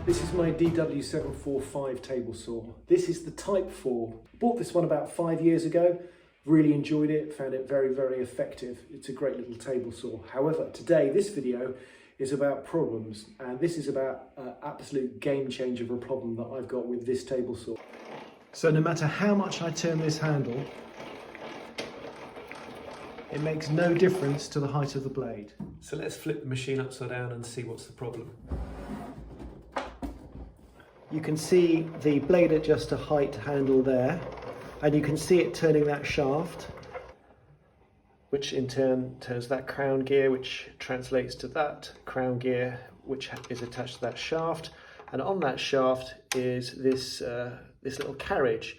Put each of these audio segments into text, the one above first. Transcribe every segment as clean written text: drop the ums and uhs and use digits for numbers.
This is my DW745 table saw. This is the Type 4. Bought this one about 5 years ago. Really enjoyed it, found it very, very effective. It's a great little table saw. However, today, this video is about problems, and this is about an absolute game changer of a problem that I've got with this table saw. So no matter how much I turn this handle, it makes no difference to the height of the blade. So let's flip the machine upside down and see what's the problem. You can see the blade adjuster height handle there, and you can see it turning that shaft, which in turn turns that crown gear, which translates to that crown gear, which is attached to that shaft. And on that shaft is this little carriage,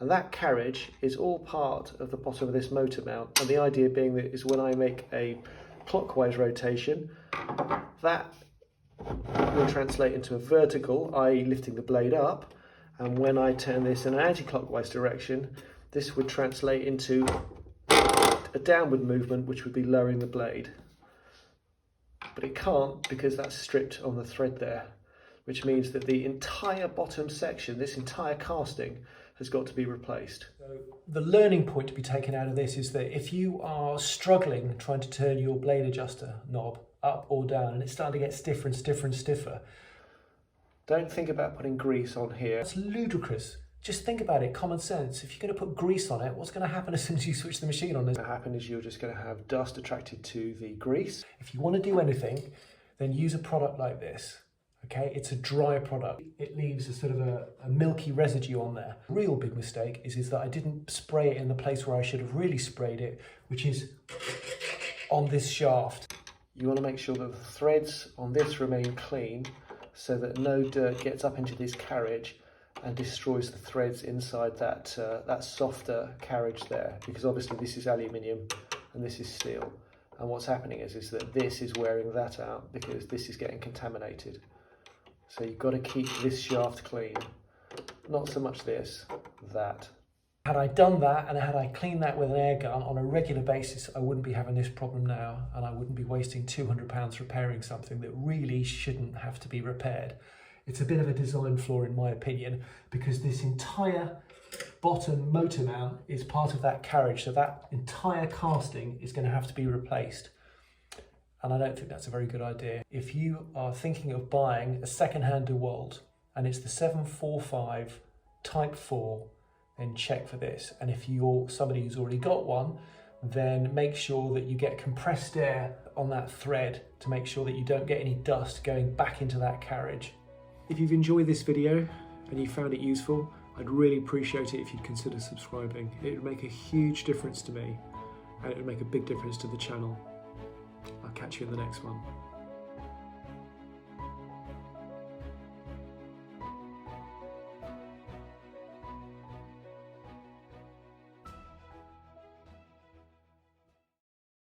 and that carriage is all part of the bottom of this motor mount. And the idea being that is when I make a clockwise rotation, that will translate into a vertical, i.e. lifting the blade up, and when I turn this in an anti-clockwise direction, this would translate into a downward movement, which would be lowering the blade. But it can't, because that's stripped on the thread there, which means that the entire bottom section, this entire casting, has got to be replaced. So the learning point to be taken out of this is that if you are struggling trying to turn your blade adjuster knob up or down, and it's starting to get stiffer and stiffer and stiffer, don't think about putting grease on here. It's ludicrous. Just think about it, common sense. If you're going to put grease on it, what's going to happen as soon as you switch the machine on? What's going to happen is you're just going to have dust attracted to the grease. If you want to do anything, then use a product like this. Okay, it's a dry product. It leaves a sort of a milky residue on there. The real big mistake is that I didn't spray it in the place where I should have really sprayed it, which is on this shaft. You want to make sure that the threads on this remain clean so that no dirt gets up into this carriage and destroys the threads inside that, that softer carriage there, because obviously this is aluminium and this is steel. And what's happening is that this is wearing that out because this is getting contaminated. So you've got to keep this shaft clean, not so much this, that. Had I done that and had I cleaned that with an air gun on a regular basis, I wouldn't be having this problem now, and I wouldn't be wasting £200 repairing something that really shouldn't have to be repaired. It's a bit of a design flaw in my opinion, because this entire bottom motor mount is part of that carriage, so that entire casting is going to have to be replaced. And I don't think that's a very good idea. If you are thinking of buying a second-hand DeWalt and it's the 745 Type 4, then check for this. And if you're somebody who's already got one, then make sure that you get compressed air on that thread to make sure that you don't get any dust going back into that carriage. If you've enjoyed this video and you found it useful, I'd really appreciate it if you'd consider subscribing. It would make a huge difference to me, and it would make a big difference to the channel. I'll catch you in the next one.